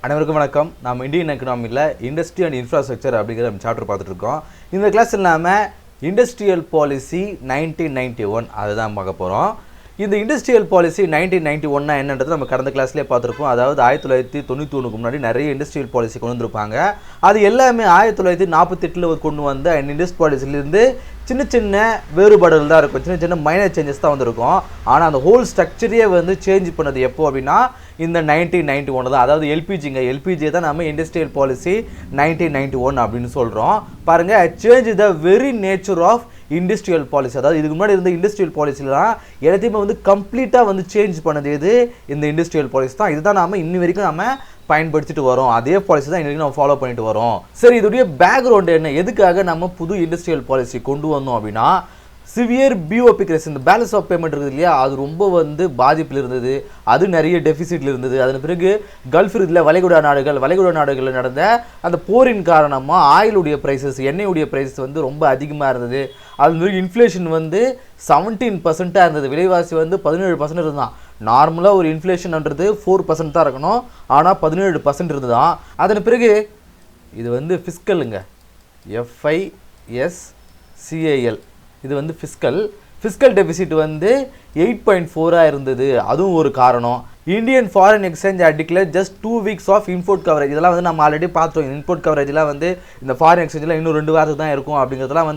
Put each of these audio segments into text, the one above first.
அனைவருக்கும் வணக்கம். நாம் இந்தியன் எக்கனாமியில் இண்டஸ்ட்ரி அண்ட் இன்ஃப்ராஸ்ட்ரக்சர் அப்படிங்கிற சாப்டர் பார்த்துட்டு இருக்கோம். இந்த கிளாஸில் நாம் இண்டஸ்ட்ரியல் பாலிசி 1991 அதுதான் பார்க்க போகிறோம். இந்த இண்டஸ்ட்ரியல் பாலிசி 1991 என்னன்றது நம்ம கடந்த கிளாஸ்லேயே பார்த்துருப்போம். அதாவது 1991க்கு முன்னாடி நிறைய இண்டஸ்ட்ரியல் பாலிசி கொண்டு வந்திருப்பாங்க. அது எல்லாமே 1948 கொண்டு வந்த இண்டஸ்ட்ரியல் பாலிசிலேருந்து சின்ன சின்ன வேறுபாடுகள் தான் இருக்கும், சின்ன சின்ன மைனர் சேஞ்சஸ் தான் வந்திருக்கும். ஆனால் அந்த ஹோல் ஸ்ட்ரக்சரையே சேஞ்ச் பண்ணது எப்போ அப்படின்னா இந்த 1991 தான். அதாவது எல்பிஜி தான் நம்ம இண்டஸ்ட்ரியல் பாலிசி 1991 அப்படின்னு சொல்கிறோம். பாருங்கள், change the very nature of industrial policy. அதாவது இதுக்கு முன்னாடி இருந்த இண்டஸ்ட்ரியல் பாலிசிலாம் எல்லாத்தையுமே கம்ப்ளீட்டாக சேஞ்ச் பண்ணது எது? இந்த இண்டஸ்ட்ரியல் பாலிசி தான். இதுதான் நாம் இன்னி வரைக்கும் நம்ம பயன்படுத்திட்டு வரோம். அதே பாலிசி தான் இன்னைக்கு நம்ம ஃபாலோ பண்ணிட்டு வரோம். சரி, இதோடைய பேக்ரவுண்ட் என்ன? எதுக்காக நம்ம புது இண்டஸ்ட்ரியல் பாலிசி கொண்டு வந்தோம் அப்படின்னா, சிவியர் பிஓபி கிரைசிஸ், இந்த பேலன்ஸ் ஆஃப் பேமெண்ட் இருக்குது இல்லையா, அது ரொம்ப பாதிப்பில் இருந்தது. அது நிறைய டெபிசிட்ல இருந்தது. அதன் பிறகு கல்ஃப் இருக்குல்ல, வளைகுடா நாடுகளில் நடந்த அந்த போரின் காரணமாக ஆயிலுடைய ப்ரைஸஸ், எண்ணெயுடைய ப்ரைஸஸ் ரொம்ப அதிகமாக இருந்தது. அது பிறகு இன்ஃப்ளேஷன் 17% இருந்தது. விலைவாசி 17% இருந்தான். நார்மலாக ஒரு இன்ஃப்ளேஷன்ன்றது 4% தான் இருக்கணும், ஆனால் 17% இருந்துதான். அதன் பிறகு இது ஃபிஸ்கலுங்க, FISCAL, இது ஃபிஸ்கல் டெபிசிட் 8.4 இருந்தது. அதுவும் ஒரு காரணம். Indian foreign exchange declare just 2 weeks of import coverage. இதெல்லாம் நம்ம ஆல்ரெடி பார்த்தோம். இம்போர்ட் கவரேஜ்லாம் இந்த ஃபாரின் எக்ஸ்சேஞ்சில் இன்னும் 2 வாரத்துக்கு தான் இருக்கும் அப்படிங்கிறதுலாம்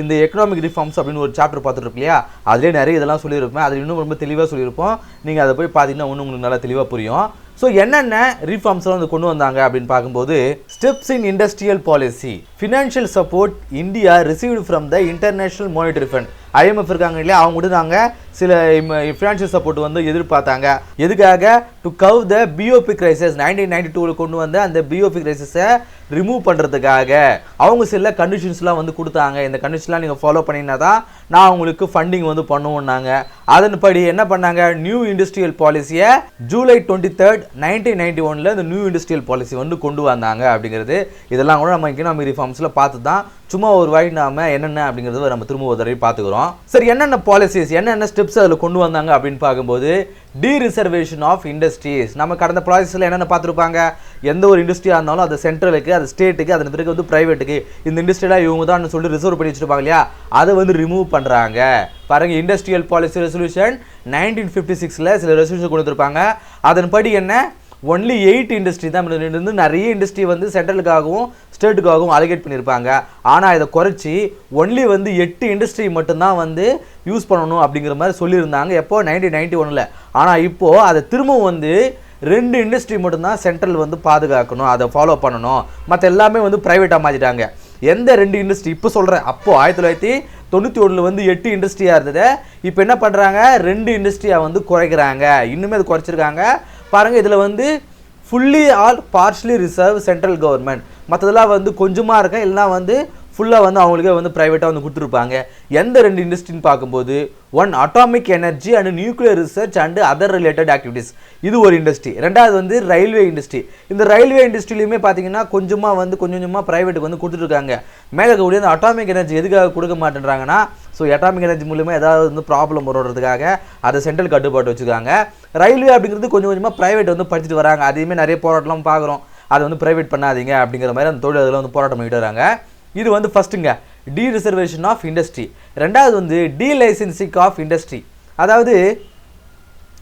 இந்த எக்கனாமிக் ரிஃபார்ம்ஸ் அப்படின்னு ஒரு சாப்டர் பார்த்துட்டு இல்லையா, அதிலே நிறைய இதெல்லாம் சொல்லியிருப்பேன். அதில் இன்னும் ரொம்ப தெளிவாக சொல்லியிருப்போம். நீங்கள் அதை போய் பார்த்தீங்கன்னா இன்னும் உங்களுக்கு நல்லா தெளிவாக புரியும். ஸோ என்னென்ன ரீஃபார்ம்ஸ்லாம் கொண்டு வந்தாங்க அப்படின்னு பார்க்கும்போது, steps in industrial policy, financial support India received from the international monetary fund. IMF இருக்காங்க இல்லையா, அவங்க கூட நாங்கள் சில ஃபினான்ஷியல் சப்போர்ட் எதிர்பார்த்தாங்க. எதுக்காக? To cow the BOP crisis. 1992 கொண்டு வந்த அந்த பிஓபி கிரைசிஸை ரிமூவ் பண்ணுறதுக்காக அவங்க சில கண்டிஷன்ஸ்லாம் கொடுத்தாங்க. இந்த கண்டிஷன்ஸ்லாம் நீங்கள் ஃபாலோ பண்ணிங்கன்னா தான் நான் உங்களுக்கு ஃபண்டிங் பண்ணுவோம்னாங்க. அதன்படி என்ன பண்ணாங்க? நியூ இண்டஸ்ட்ரியல் பாலிசியை ஜூலை 23, 1991 இந்த நியூ இண்டஸ்ட்ரியல் பாலிசி கொண்டு வந்தாங்க அப்படிங்கிறது. இதெல்லாம் கூட நம்ம எக்கனாமிக் ரிஃபார்ம்ஸில் பார்த்து தான் சும்மா ஒரு வாய் நாம என்னென்ன அப்படிங்கிறத நம்ம திரும்ப ஒரு தடவை பார்த்துக்கிறோம். சரி, என்னென்ன பாலிசிஸ், என்னென்ன ஸ்டெப்ஸ் அதில் கொண்டு வந்தாங்க அப்படின்னு பார்க்கும்போது, டீரிசர்வேஷன் ஆஃப் இண்டஸ்ட்ரீஸ். நம்ம கடந்த ப்ராசஸில் என்னென்ன பார்த்துருப்பாங்க? எந்த ஒரு இண்டஸ்ட்ரியாக இருந்தாலும் அது சென்ட்ரலுக்கு, அது ஸ்டேட்டுக்கு, அதன் பிறகு ப்ரைவேட்டுக்கு, இந்த இண்டஸ்ட்ரியலாக இவங்க தான் சொல்லி ரிசர்வ் பண்ணி வச்சுருப்பாங்க இல்லையா, அதை ரிமூவ் பண்ணுறாங்க. பாருங்க, இண்டஸ்ட்ரியல் பாலிசி ரெசல்யூஷன் 1956 சில ரெசல்யூஷன் கொடுத்துருப்பாங்க. அதன்படி என்ன, ஒன்லி 8 இண்டஸ்ட்ரி தான் இருந்து நிறைய இண்டஸ்ட்ரி சென்ட்ரலுக்காகவும் ஸ்டேட்டுக்காகவும் அலோகேட் பண்ணியிருப்பாங்க. ஆனால் இதை குறைச்சி ஒன்லி 8 இண்டஸ்ட்ரி மட்டும்தான் யூஸ் பண்ணணும் அப்படிங்கிற மாதிரி சொல்லியிருந்தாங்க. எப்போ? 1991. ஆனால் இப்போது அதை திரும்பவும் 2 இண்டஸ்ட்ரி மட்டும்தான் சென்ட்ரல் பாதுகாக்கணும், அதை ஃபாலோ பண்ணணும். மற்ற எல்லாமே ப்ரைவேட்டாக மாற்றிட்டாங்க. எந்த 2 இண்டஸ்ட்ரி இப்போ சொல்கிறேன்? அப்போது 1991 8 இண்டஸ்ட்ரியாக இருந்தது. இப்போ என்ன பண்ணுறாங்க? 2 இண்டஸ்ட்ரியாக குறைக்கிறாங்க. இன்னுமே அது குறைச்சிருக்காங்க. பாருங்கள், இதில் fully all partially reserve central government. மற்றதெல்லாம் கொஞ்சமாக இருக்க, இல்லைனா ஃபுல்லாக அவங்களுக்கே ப்ரைவேட்டாக கொடுத்துருப்பாங்க. எந்த 2 இண்டஸ்ட்ரின்னு பார்க்கும்போது, 1 atomic energy and nuclear research and other related activities, இது ஒரு இண்டஸ்ட்ரி. ரெண்டாவது ரயில்வே இண்டஸ்ட்ரி. இந்த ரயில்வே இண்டஸ்ட்ரியிலுமே பார்த்தீங்கன்னா கொஞ்சமாக கொஞ்சமாக ப்ரைவேட்டுக்கு கொடுத்துட்ருக்காங்க. மேலே இருக்கக்கூடிய அந்த அட்டாமிக் எனர்ஜி எதுக்காக கொடுக்க மாட்டேன்றாங்கன்னா, ஸோ அட்டாமிக் எனர்ஜி மூலியமாக ஏதாவது ப்ராப்ளம் வருவதுக்காக அதை சென்ட்ரல் கட்டுப்பாட்டு வச்சுருக்காங்க. ரயில்வே அப்படிங்கிறது கொஞ்சமாக ப்ரைவேட் படிச்சுட்டு வராங்க. அதையுமே நிறைய போராட்டம்லாம் பார்க்குறோம். அதை ப்ரைவேட் பண்ணாதீங்க அப்படிங்கிற மாதிரி அந்த தொழிலாளர்கள் போராட்டம் பண்ணிட்டு வராங்க. இது ஃபஸ்ட்டுங்க, டி ரிசர்வேஷன் ஆஃப் இண்டஸ்ட்ரி. ரெண்டாவது டி லைசன்சிங் ஆஃப் இண்டஸ்ட்ரி. அதாவது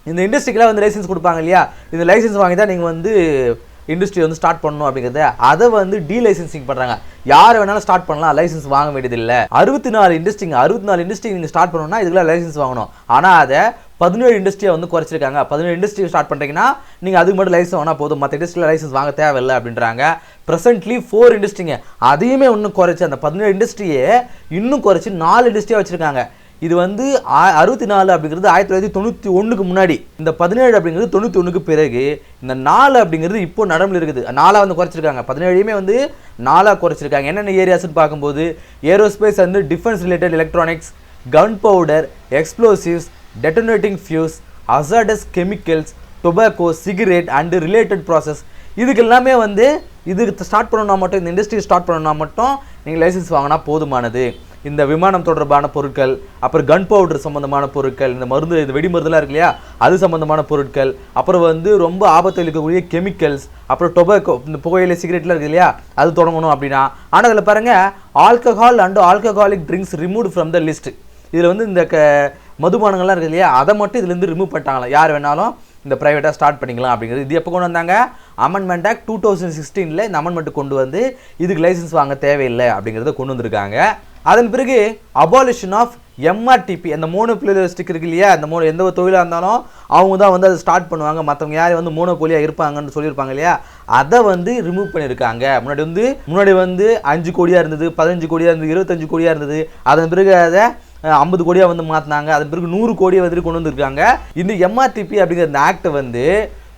இந்த இண்டஸ்ட்ரிக்கெலாம் லைசன்ஸ் கொடுப்பாங்க இல்லையா, இந்த லைசன்ஸ் வாங்கி தான் நீங்கள் இண்டஸ்ட்ரி ஸ்டார்ட் பண்ணணும் அப்படிங்கிறத, அதை டி லைசன்சிங் பண்ணுறாங்க. யார் வேணாலும் ஸ்டார்ட் பண்ணலாம், லைசன்ஸ் வாங்க வேண்டியதில்லை. 64 இண்டஸ்ட்ரி நீங்கள் ஸ்டார்ட் பண்ணணும்னா இதுக்கெல்லாம் லைசன்ஸ் வாங்கணும். ஆனால் அதை 17 இண்டஸ்ட்ரியை குறைச்சிருக்காங்க. 17 இண்டஸ்ட்ரி ஸ்டார்ட் பண்ணுறீங்கன்னா நீங்கள் அதுக்கு மட்டும் லைசன்ஸ் வாங்கினா போதும், மற்ற இண்டஸ்ட்ரியில் லைசன்ஸ் வாங்க தேவையில்லை அப்படின்றாங்க. ப்ரெசென்ட்லி 4 இண்டஸ்ட்ரிங்க, அதையுமே இன்னும் குறைச்சி அந்த 17 இண்டஸ்ட்ரியை இன்னும் குறைச்சி 4 இண்டஸ்ட்ரியாக வச்சுருக்காங்க. இது 64 அப்படிங்கிறது 1991க்கு முன்னாடி, இந்த 17 அப்படிங்கிறது 91க்கு பிறகு, இந்த 4 அப்படிங்கிறது இப்போ நடைமுறையில் இருக்குது. 4 குறைச்சிருக்காங்க. 17மே 4 குறைச்சிருக்காங்க. என்னென்ன ஏரியாஸ்ன்னு பார்க்கும்போது, aerospace and defence related electronics, gunpowder, explosives, detonating fuse, hazardous chemicals, tobacco, cigarette and related process, இதுக்கு எல்லாமே இதுக்கு ஸ்டார்ட் பண்ணணும்னா மட்டும், இந்த இண்டஸ்ட்ரி ஸ்டார்ட் பண்ணணும்னா மட்டும் நீங்கள் லைசன்ஸ் வாங்கினா போதுமானது. இந்த விமானம் தொடர்பான பொருட்கள், அப்புறம் கன் பவுடர் சம்மந்தமான பொருட்கள், இந்த மருந்து இந்த வெடி மருந்துலாம் இருக்கு இல்லையா அது சம்மந்தமான பொருட்கள், அப்புறம் வந்து ரொம்ப ஆபத்தில் இருக்கக்கூடிய கெமிக்கல்ஸ், அப்புறம் டொபாக்கோ இந்த புகையிலை சிகரெட்லாம் இருக்கு இல்லையா அது தொடங்கணும் அப்படின்னா. ஆனால் அதில் பாருங்கள் alcohol and alcoholic drinks remove from the list. இதில் வந்து இந்த மதுபானங்கள்லாம் இருக்கு இல்லையா அதை மட்டும் இதுலேருந்து ரிமூவ் பண்ணிட்டாங்களா, யார் வேணாலும் இந்த ப்ரைவேட்டாக ஸ்டார்ட் பண்ணிக்கலாம் அப்படிங்கிறது. இது எப்போ கொண்டு வந்தாங்க? அமெண்ட்மெண்ட் ஆக்ட் 2016 இந்த அமெண்ட்மெண்ட் கொண்டு வந்து இதுக்கு லைசன்ஸ் வாங்க தேவையில்லை அப்படிங்கிறத கொண்டு வந்திருக்காங்க. அதன் பிறகு அபாலிஷன் ஆஃப் எம்ஆர்டிபி, அந்த மோனோபோலிஸ்டிக் இருக்கு இல்லையா, அந்த எந்த ஒரு தொழிலாக இருந்தாலும் அவங்க தான் வந்து அதை ஸ்டார்ட் பண்ணுவாங்க, மற்றவங்க யார் வந்து மோனோபோலியாக இருப்பாங்கன்னு சொல்லியிருப்பாங்க இல்லையா அதை வந்து ரிமூவ் பண்ணியிருக்காங்க. முன்னாடி வந்து 5 கோடியாக இருந்தது, 15 கோடியாக இருந்தது, 25 கோடியாக இருந்தது. அதன் பிறகு அதை 50 கோடியாக வந்து மாற்றினாங்க. அதன் பிறகு 100 கோடியை வந்து கொண்டு வந்திருக்காங்க. இந்த எம்ஆர்டிபி அப்படிங்கிற இந்த ஆக்டை வந்து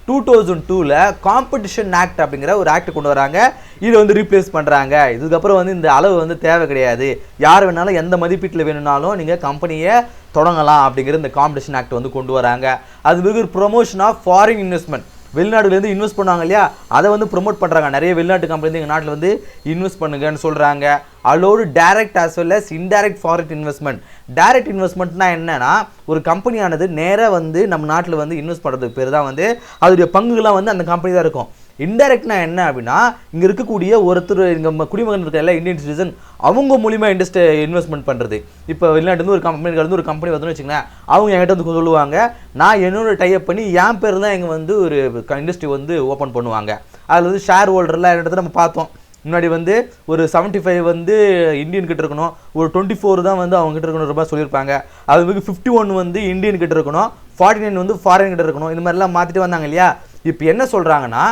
2002 காம்படிஷன் ஆக்ட் அப்படிங்கிற ஒரு ஆக்ட் கொண்டு வராங்க. இதை வந்து ரீப்ளேஸ் பண்ணுறாங்க. இதுக்கப்புறம் வந்து இந்த அளவு வந்து தேவை கிடையாது, யார் வேணாலும் எந்த மதிப்பீட்டில் வேணும்னாலும் நீங்கள் கம்பெனியை தொடங்கலாம் அப்படிங்கிற இந்த காம்படிஷன் ஆக்ட் வந்து கொண்டு வராங்க. அது பிறகு ப்ரொமோஷன் ஆஃப் ஃபாரின் இன்வெஸ்ட்மெண்ட், வெளிநாடுலேருந்து இன்வெஸ்ட் பண்ணுவாங்க இல்லையா அதை வந்து ப்ரொமோட் பண்ணுறாங்க. நிறைய வெளிநாட்டு கம்பெனி எங்கள் நாட்டில் வந்து இன்வெஸ்ட் பண்ணுங்கன்னு சொல்கிறாங்க. Allowed direct as well as indirect foreign investment. Direct இன்வெஸ்ட்மெண்ட்னா என்னன்னா ஒரு கம்பெனியானது நேராக வந்து நம்ம நாட்டில் வந்து இன்வெஸ்ட் பண்ணுறதுக்கு பேர் தான் வந்து அதோடைய பங்குகள்லாம் வந்து அந்த கம்பெனி தான் இருக்கும். இன்டைரக்ட்னா என்ன அப்படின்னா இங்கே இருக்கக்கூடிய ஒருத்தர் இங்கே குடிமகன் இருக்கிற எல்லா இந்தியன் சிட்டிசன் அவங்க மூலிமா இன்வெஸ்ட்மெண்ட் பண்ணுறது. இப்போ வெளிநாட்டுலேருந்து ஒரு கம்பெனிலேருந்து ஒரு கம்பெனி வந்துன்னு வச்சுங்களேன், அவங்க என்கிட்ட வந்து சொல்லுவாங்க நான் என்னோட டைப் பண்ணி என் பேர் தான் எங்கள் வந்து ஒரு இண்டஸ்ட்ரி வந்து ஓப்பன் பண்ணுவாங்க. அதில் வந்து ஷேர் ஹோல்டர்லாம் என்னிட்ட நம்ம பார்த்தோம். முன்னாடி வந்து ஒரு 75 வந்து இந்தியன் கிட்ட இருக்கணும், ஒரு 24 தான் வந்து அவங்க கிட்ட இருக்கணும் ரூபாய் சொல்லியிருப்பாங்க. அது வந்து 51 வந்து இந்தியன் கிட்ட இருக்கணும், 49 வந்து ஃபாரின் கிட்ட இருக்கணும். இந்த மாதிரிலாம் மாற்றிட்டு வந்தாங்க இல்லையா. இப்போ என்ன சொல்கிறாங்கன்னா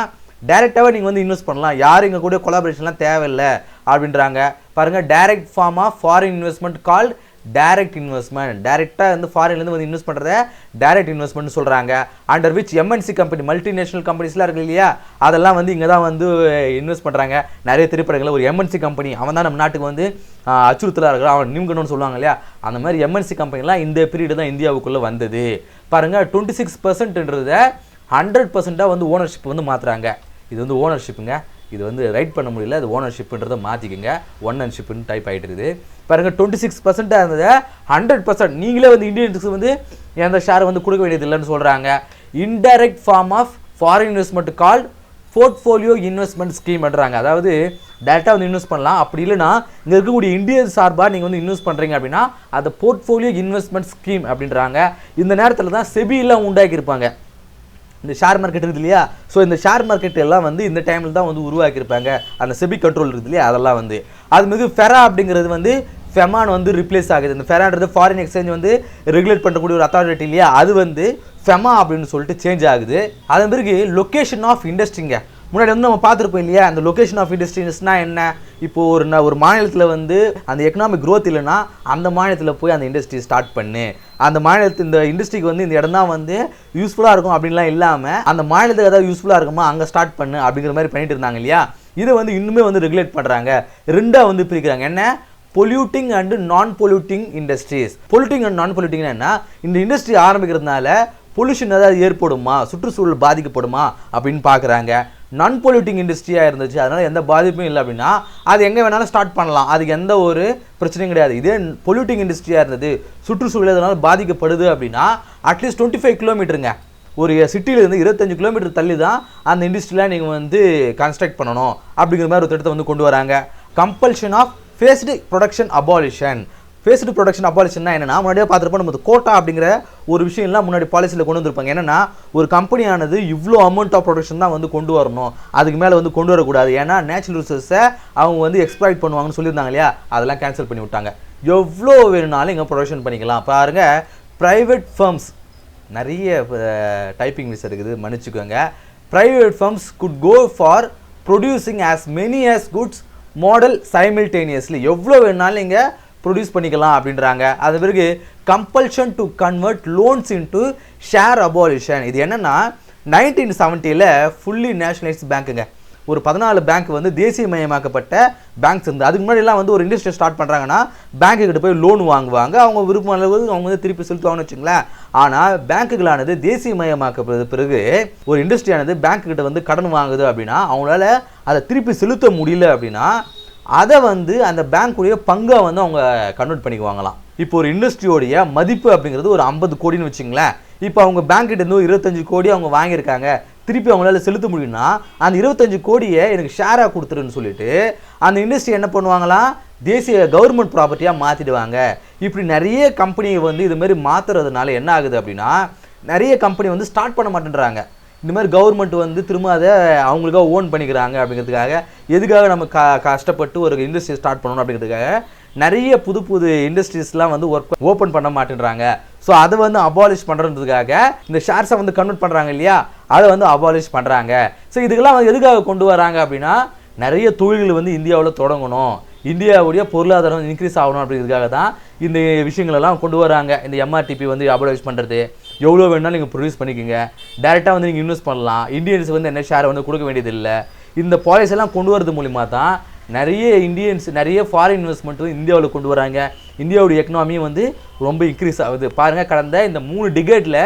டைரெக்டாகவே நீங்கள் வந்து இன்வெஸ்ட் பண்ணலாம், யாரும் இங்கே கூட கொலாபரேஷன்லாம் தேவையில்லை அப்படின்றாங்க. பாருங்கள், direct form of foreign investment called direct investment. டைரெக்டாக வந்து ஃபாரின்லேருந்து வந்து இன்வெஸ்ட் பண்ணுறத டைரக்ட் இன்வெஸ்ட்மெண்ட் சொல்கிறாங்க. Under which MNC company multinational கம்பெனிஸ்லாம் இருக்கு இல்லையா அதெல்லாம் வந்து இங்கே தான் வந்து இன்வெஸ்ட் பண்ணுறாங்க. நிறைய திரைப்படங்களில் ஒரு எம்என்சி கம்பெனி அவன் தான் நம்ம நாட்டுக்கு வந்து அச்சுறுத்தலாக இருக்கிறான், அவன் நியூங்கணும்னு சொல்லுவாங்க இல்லையா அந்த மாதிரி எம்என்சி கம்பெனிலாம் இந்த பீரியடு தான் இந்தியாவுக்குள்ளே வந்தது. பாருங்கள் 26%ன்றதை 100% வந்து ஓனர்ஷிப் வந்து மாற்றுறாங்க. இது வந்து ஓனர்ஷிப்புங்க, இது வந்து ரைட் பண்ண முடியல, அது ஓனர்ஷிப்புன்றதை மாற்றிக்கங்க, ஓனர்ஷிப்னு டைப் ஆகிட்டு இருக்குது. பாருங்கள் 26% இருந்தது 100% நீங்களே வந்து இந்தியன்ஸுக்கு வந்து எந்த ஷேர் வந்து கொடுக்க வேண்டியது இல்லைன்னு சொல்கிறாங்க. Indirect form of foreign investment called portfolio investment ஸ்கீம்ன்றாங்க. அதாவது டேரெக்டாக வந்து இன்வெஸ்ட் பண்ணலாம், அப்படி இல்லைனா இங்கே இருக்கக்கூடிய இந்தியன் சார்பாக நீங்கள் வந்து இன்வெஸ்ட் பண்ணுறீங்க அப்படின்னா அது போர்ட்ஃபோலியோ இன்வெஸ்ட்மெண்ட் ஸ்கீம் அப்படின்றாங்க. இந்த நேரத்தில் தான் செபிலாம் உண்டாக்கியிருப்பாங்க. இந்த ஷேர் மார்க்கெட் இருக்குது இல்லையா, ஸோ இந்த ஷேர் மார்க்கெட் எல்லாம் வந்து இந்த டைமில் தான் வந்து உருவாக்கியிருப்பாங்க. அந்த செபி கண்ட்ரோல் இருக்குது இல்லையா அதெல்லாம் வந்து அது மிக ஃபெரா அப்படிங்கிறது வந்து ஃபெமான் வந்து ரிப்ளேஸ் ஆகுது. இந்த ஃபெரான்றது ஃபாரின் எக்ஸ்சேஞ்ச் வந்து ரெகுலேட் பண்ணக்கூடிய ஒரு அத்தாரிட்டி இல்லையா அது வந்து ஃபெமா அப்படின்னு சொல்லிட்டு சேஞ்ச் ஆகுது. அதன் பிறகு லொக்கேஷன் ஆஃப் இண்டஸ்ட்ரிங்க. முன்னாடி வந்து நம்ம பார்த்துருப்போம் இல்லையா அந்த லொக்கேஷன் ஆஃப் இண்டஸ்ட்ரிஸ்னா என்ன, இப்போது ஒரு மாநிலத்தில் வந்து அந்த எக்கனாமிக் க்ரோத் இல்லைன்னா அந்த மாநிலத்தில் போய் அந்த இண்டஸ்ட்ரி ஸ்டார்ட் பண்ணு, அந்த மாநிலத்து இந்த இண்டஸ்ட்ரிக்கு வந்து இந்த இடம் தான் வந்து யூஸ்ஃபுல்லாக இருக்கும் அப்படின்லாம் இல்லாமல் அந்த மாநிலத்துக்கு ஏதாவது யூஸ்ஃபுல்லாக இருக்குமா அங்கே ஸ்டார்ட் பண்ணு அப்படிங்கிற மாதிரி பண்ணிட்டு இருந்தாங்க இல்லையா. இதை வந்து இன்னுமே வந்து ரெகுலேட் பண்ணுறாங்க, ரெண்டாக வந்து பிரிக்கிறாங்க. என்ன பொல்யூட்டிங் அண்ட் நான் பொல்யூட்டிங் இண்டஸ்ட்ரீஸ். பொல்யூட்டிங் அண்ட் நான் பொல்யூட்டிங் என்ன, இந்த இண்டஸ்ட்ரி ஆரம்பிக்கிறதுனால பொல்யூஷன் ஏதாவது ஏற்படுமா, சுற்றுச்சூழல் பாதிக்கப்படுமா அப்படின்னு பார்க்குறாங்க. நான் பொல்யூட்டிங் இண்டஸ்ட்ரியாக இருந்துச்சு, அதனால் எந்த பாதிப்பும் இல்லை அப்படின்னா அது எங்கே வேணாலும் ஸ்டார்ட் பண்ணலாம், அதுக்கு எந்த ஒரு பிரச்சனையும் கிடையாது. இதே பொல்யூட்டிங் இண்டஸ்ட்ரியாக இருந்தது, சுற்றுச்சூழல் எதனால் பாதிக்கப்படுது அப்படின்னா அட்லீஸ்ட் 25 கிலோமீட்டருங்க, ஒரு சிட்டியிலேருந்து 25 கிலோமீட்டர் தள்ளி தான் அந்த இண்டஸ்ட்ரியில் நீங்கள் வந்து கன்ஸ்ட்ரக்ட் பண்ணணும் அப்படிங்கிற மாதிரி ஒரு திட்டத்தை வந்து கொண்டு வராங்க. Compulsion of phased production abolition. Phased production அபாலிஷன்னா என்னென்னா முன்னாடியே பார்த்துருப்போம் நம்ம கோட்டா அப்படிங்கிற ஒரு விஷயம்லாம் முன்னாடி பாலிசியில் கொண்டு வந்திருப்பாங்க. என்னென்னா ஒரு கம்பெனியானது இவ்வளோ அமௌண்ட் ஆஃப் ப்ரொடக்ஷன் தான் வந்து கொண்டு வரணும், அதுக்கு மேலே வந்து கொண்டு வரக்கூடாது, ஏன்னா நேச்சுரல் ரிசோர்ஸை அவங்க வந்து எக்ஸ்ப்ளாய்ட் பண்ணுவாங்கன்னு சொல்லியிருந்தாங்க இல்லையா அதெல்லாம் கேன்சல் பண்ணி விட்டாங்க. எவ்வளோ வேணும்னாலும் இங்கே ப்ரொடக்ஷன் பண்ணிக்கலாம். பாருங்கள் ப்ரைவேட் ஃபர்ம்ஸ், நிறைய டைப்பிங் மிஸ் இருக்குது மன்னிச்சுக்கோங்க. Private firms could go for producing as many as goods model simultaneously. எவ்வளோ வேணுனாலும் இங்கே ப்ரொடியூஸ் பண்ணிக்கலாம் அப்படின்றாங்க. அது பிறகு compulsion to convert loans into share abolition. இது என்னென்னா 1970 ஃபுல்லி நேஷனலைஸ்ட் பேங்க்குங்க. ஒரு 14 பேங்க் வந்து தேசியமயமாக்கப்பட்ட பேங்க்ஸ் இருந்து. அதுக்கு முன்னாடிலாம் வந்து ஒரு இண்டஸ்ட்ரி ஸ்டார்ட் பண்ணுறாங்கன்னா பேங்க்குக்கிட்ட போய் லோன் வாங்குவாங்க, அவங்க விருப்பம் அளவு அவங்க வந்து திருப்பி செலுத்துவாங்கன்னு வச்சுங்களேன். ஆனால் பேங்க்குகளானது தேசியமயமாக்கப்பட்ட பிறகு ஒரு இண்டஸ்ட்ரியானது பேங்க்குக்கிட்ட வந்து கடன் வாங்குது அப்படின்னா அவங்களால அதை திருப்பி செலுத்த முடியல அப்படின்னா அதை வந்து அந்த பேங்க்குடைய பங்கை வந்து அவங்க கன்வெர்ட் பண்ணிக்குவாங்களாம். இப்போ ஒரு இண்டஸ்ட்ரியோடைய மதிப்பு அப்படிங்கிறது ஒரு 50 கோடின்னு வச்சுங்களேன். இப்போ அவங்க பேங்க்கிட்ட இருந்து 25 கோடி அவங்க வாங்கியிருக்காங்க, திருப்பி அவங்களால செலுத்த முடியும்னா அந்த 25 கோடியை எனக்கு ஷேராக கொடுத்துருன்னு சொல்லிட்டு அந்த இண்டஸ்ட்ரி என்ன பண்ணுவாங்களாம், தேசிய கவர்மெண்ட் ப்ராப்பர்ட்டியாக மாற்றிடுவாங்க. இப்படி நிறைய கம்பெனியை வந்து இதுமாரி மாற்றுறதுனால என்ன ஆகுது அப்படின்னா, நிறைய கம்பெனி வந்து ஸ்டார்ட் பண்ண மாட்டேன்றாங்க. இந்த மாதிரி கவர்மெண்ட் வந்து திரும்ப அதை அவங்களுக்காக ஓன் பண்ணிக்கிறாங்க. அப்படிங்கிறதுக்காக எதுக்காக நம்ம கஷ்டப்பட்டு ஒரு இண்டஸ்ட்ரி ஸ்டார்ட் பண்ணணும் அப்படிங்கிறதுக்காக நிறைய புது புது இண்டஸ்ட்ரீஸ்லாம் வந்து ஓப்பன் பண்ண மாட்டேன்றாங்க. ஸோ அதை வந்து அபாலிஷ் பண்ணுறதுக்காக இந்த ஷேர்ஸை வந்து கன்வெர்ட் பண்ணுறாங்க இல்லையா, அதை வந்து அபாலிஷ் பண்ணுறாங்க. ஸோ இதுக்கெல்லாம் வந்து எதுக்காக கொண்டு வராங்க அப்படின்னா, நிறைய தொழில்கள் வந்து இந்தியாவில் தொடங்கணும், இந்தியாவுடைய பொருளாதாரம் இன்க்ரீஸ் ஆகணும் அப்படிங்கிறதுக்காக தான் இந்த விஷயங்களெல்லாம் கொண்டு வராங்க. இந்த எம்ஆர்டிபி வந்து அபாலிஷ் பண்ணுறது, எவ்வளோ வேணாலும் நீங்கள் ப்ரொடியூஸ் பண்ணிக்கோங்க, டேரெக்டாக வந்து நீங்கள் இன்வெஸ்ட் பண்ணலாம், இந்தியன்ஸ் வந்து என்ன ஷேரை வந்து கொடுக்க வேண்டியதில்லை. இந்த பாலிசியெல்லாம் கொண்டு வரது மூலிமா தான் நிறைய இந்தியன்ஸ் நிறைய ஃபாரின் இன்வெஸ்ட்மெண்ட்டும் இந்தியாவில் கொண்டு வராங்க. இந்தியாவுடைய எக்கனாமியும் வந்து ரொம்ப இன்க்ரீஸ் ஆகுது. பாருங்கள், கடந்த இந்த 3 டிகேட்டில்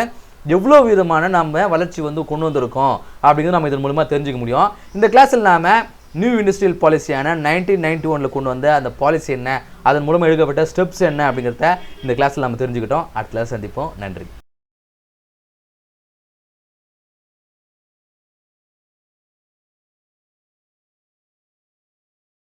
எவ்வளோ விதமான நம்ம வளர்ச்சி வந்து கொண்டு வந்திருக்கோம் அப்படிங்கிறது நம்ம இதன் மூலமாக தெரிஞ்சுக்க முடியும். இந்த கிளாஸில் நாம் நியூ இண்டஸ்ட்ரியல் பாலிசியான 1991 கொண்டு வந்த அந்த பாலிசி என்ன, அதன் மூலமாக எழுதப்பட்ட ஸ்டெப்ஸ் என்ன அப்படிங்கிறத இந்த கிளாஸில் நம்ம தெரிஞ்சுக்கிட்டோம். அடுத்த கிளாஸ் சந்திப்போம். நன்றி.